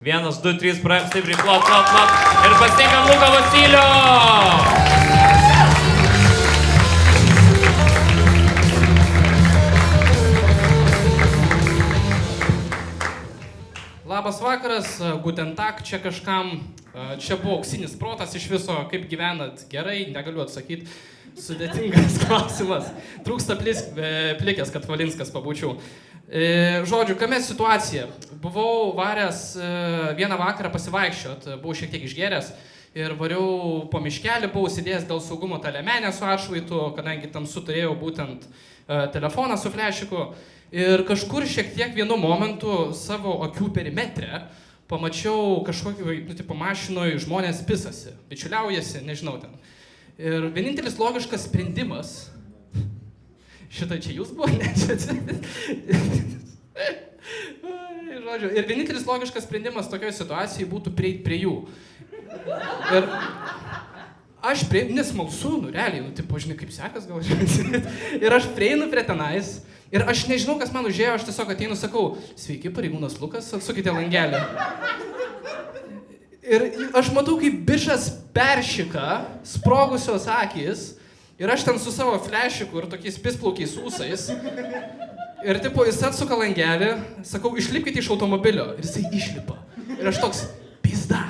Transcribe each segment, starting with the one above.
Vienas, du, trys, praėjom stipriai, plot. Ir pasitinkam Luką Vosylių. Labas vakaras, guten tag, čia kažkam, čia buvo auksinis protas iš viso, kaip gyvenat gerai, negaliu atsakyti, sudėtingas klausimas, trūksta plikės, kad Valinskas pabūčiau. Žodžiu, kame situacija? Buvau varęs vieną vakarą pasivaikščiot, buvau šiek tiek išgėręs ir variau po miškelį, buvau sėdėjęs dėl saugumo tą liemenę su atšvaitu, kadangi tamsu turėjau būtent telefoną su flešiku. Ir kažkur šiek tiek vienu momentu savo akių perimetre pamačiau kažkokį, mašinoj žmonės pisasi, bičiuliaujasi, nežinau ten. Ir vienintelis logiškas sprendimas, šitą čia jūs buvo, ne? Žodžiu, ir vienintelis logiškas sprendimas tokioje situacijoje būtų prieiti prie jų. Ir aš prieinu, nesmalsu, realiai, žinai, kaip sekas gal žinai. Ir aš prieinu prie tenais. Ir aš nežinau, kas man užėjo, aš tiesiog ateinu, sakau, sveiki, pareigūnas Lukas, atsukite langelį. Ir aš matau, kaip bišas peršika, sprogusios akis, ir aš ten su savo flešiku ir tokiais pisplaukiais ūsais. Ir jis atsuka langelį, sakau, išlipkite iš automobilio. Ir jisai išlipa. Ir aš toks, pizda,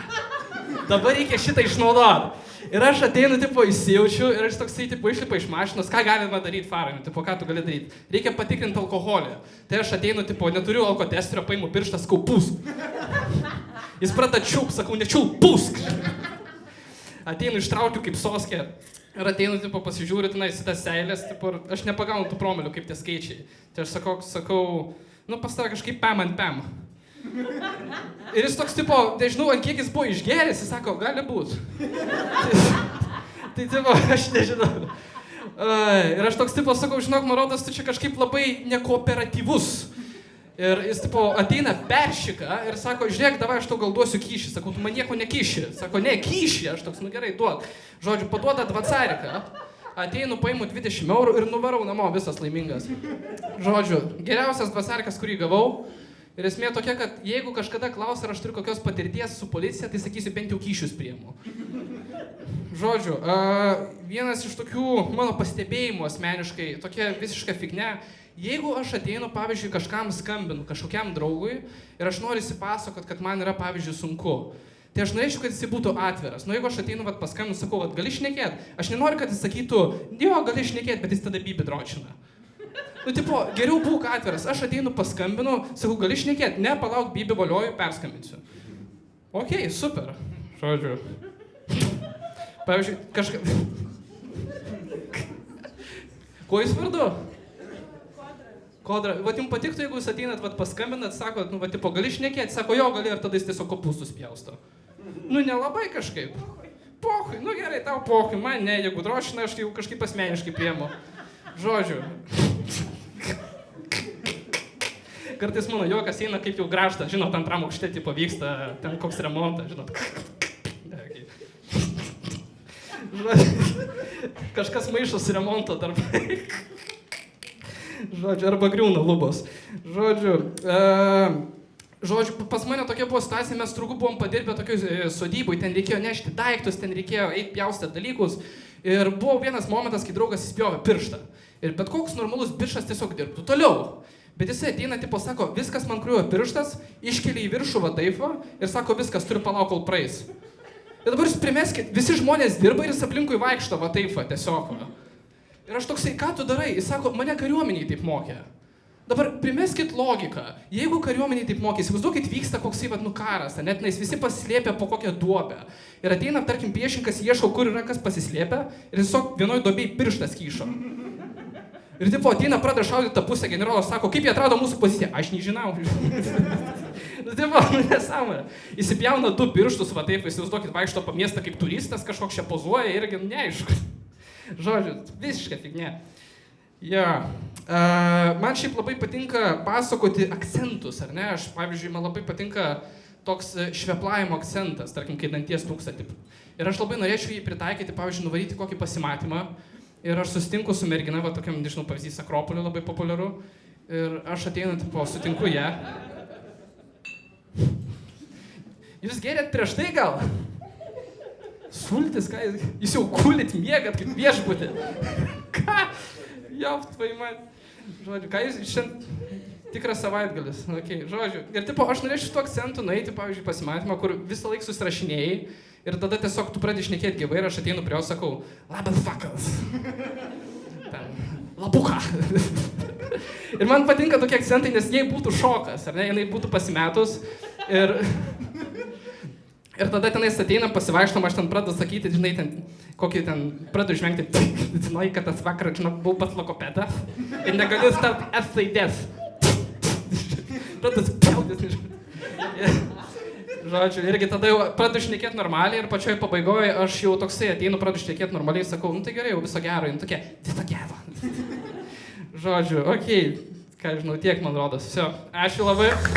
dabar reikia šitą išnaudoti. Ir aš ateinu, įsijaučiu, ir aš toksai, išlipa iš mašinos, ką galima daryti farai, ką tu gali daryti? Reikia patikrinti alkoholį. Tai aš ateinu, neturiu alkotesterio, paimu pirštą, sakau, pusk. Jis pradeda čiūp, sakau, nečiūp, pusk. Ateinu, ištraukiu kaip soskė. Ir ateinu, pasižiūriu, tenais į tas seilės, aš nepagaunu tų promilių, kaip tie skaičiai. Tai aš sakau, pas tave kažkaip pem ant pem. Ir jis toks, nežinau, ant kiek jis buvo išgėręs, jis sako, gali būt. Tai, aš nežinau. Ir aš toks, sakau, žinok, man rodos, tu čia kažkaip labai nekooperatyvus. Ir jis, ateina peršika ir sako, žiūrėk, davai, aš tau gal duosiu kyšį. Sakau, tu man nieko nekyši. Sako, ne, kyšį. Aš toks, gerai, duok. Žodžiu, paduoda dvacariką. Ateinu, paimu 20 eurų ir nuvarau namo, visas laimingas. Žodžiu, geriausias dvacarikas, kurį gavau. Ir esmė tokia, kad jeigu kažkada klausia, ar aš turiu kokios patirties su policija, tai sakysiu, bent jau kyšius priimu. Žodžiu, vienas iš tokių mano pastebėjimų asmeniškai, tokia visiška fignia, jeigu aš ateinu, pavyzdžiui, kažkam skambinu, kažkokiam draugui, ir aš noriu įsipasakot, kad man yra, pavyzdžiui, sunku, tai aš norėčiau, kad jis būtų atviras. Nu, jeigu aš ateinu, paskambinu, sakau, gali šnekėt, aš nenoriu, kad jis sakytų, jo, gali šnekėt, bet jis tada bybį dročina. Geriau būk atviras, aš ateinu, paskambinu, sakau, gali šnekėt, ne, palauk, bybį volioju, perskambinsiu. Okei, super, žodžiu. Pavyzdžiui, Kuo jūs vardu? Kodra. Jums patiktų, jeigu jūs ateinat, paskambinat, sakot, gali šnekėt, sako, jo, gali, ir tada jis tiesiog kopūstus pjausto. Nelabai kažkaip. Pohui, gerai, tau pohui, man ne, jeigu drošina, aš jau kažkaip asmeniškai priemu. Žodžiu. Kartais mano juokas eina kaip jau grąžta, žinot, antram aukšte vyksta, ten koks remontas, žinot. Kažkas maišo su remonto darbai. Žodžiu, arba griūna lubos. Žodžiu, pas mane tokia buvo situacija, mes turgu buvom padirbę tokioj sodyboj, ten reikėjo nešti daiktus, ten reikėjo eiti pjaustyti dalykus. Ir buvo vienas momentas, kai draugas įspjovė pirštą. Ir bet koks normalus bišas tiesiog dirbtų toliau. Bet jisai ateina, sako, viskas man kriuvo pirštas, iškelia į viršų taifą ir sako, viskas, turiu palauk, kol praeis. Ir dabar jūs primeskit, visi žmonės dirba ir jis aplinkui vaikšto taifą tiesiog. Ir aš toksai, ką tu darai? Jis sako, mane kariuomeniai taip mokė. Dabar primeskit logiką. Jeigu kariuomeniai taip mokė, įsivaizduokit, vyksta koksai karas, net visi pasislėpia po kokią duobę. Ir ateina, tarkim, priešininkas, ieško, kur yra kas pasislėpia, ir tiesiog vienoj duobėj pirštas kyšo. Ir ateina, pradeda šaudyti tą pusę, generolas sako, kaip jie atrado mūsų poziciją? Aš nežinau. Nesąmonė. Įsipjauna 2 pirštus, įsivaizduokit, vaikšto po miestą kaip turistas, kažkoks čia pozuoja, irgi neaišku. Žodžiu, visiška fignia. Man šiaip labai patinka pasakoti akcentus, ar ne? Aš, pavyzdžiui, man labai patinka toks šveplavimo akcentas, tarkim, kai danties trūksta. Ir aš labai norėčiau jį pritaikyti, pavyzdžiui, nuvaryti kokį pasimatymą. Ir aš susitinku su mergina, tokiam, nežinau, pavyzdys, Akropoliu labai populiaru. Ir aš ateinu, sutinku ją. jūs gėrėt prieš tai gal? Sultis, ką jūs jau gulit, miegat kaip viešbutį. Ką? Jau, tvai man. Žodžiu, ką jūs šiandien... Tikras savaitgalis, okay, žodžiu. Ir tipo, aš norėčiau šito akcentų nueiti, pavyzdžiui, pasimatymą, kur visą laiką susirašinėjai ir tada tiesiog tu pradedi šnekėti gyvai ir aš ateinu prie jo, sakau, labas vakaras. Lapuka. Ir man patinka tokie akcentai, nes jei būtų šokas, ar ne, jinai būtų pasimetus ir tada tenais ateinam, pasivaikštom, aš ten pradedu sakyti, žinai, ten, kokį ten, pradedu žvengti, žinai, kad tas vakaras, žinai, buvau pas logopedą ir negaliu start S raidės. Pradedu spjaudės, nežinau. Žodžiu, irgi tada jau pradedu šnekėti normaliai ir pačioj pabaigoje aš jau toksai ateinu, pradedu šnekėti normaliai, sakau, nu tai gerai, jau viso gero, nu tokie, viso gero. Žodžiu, okei, ką žinau, tiek man rodos. Viso, ačiū labai.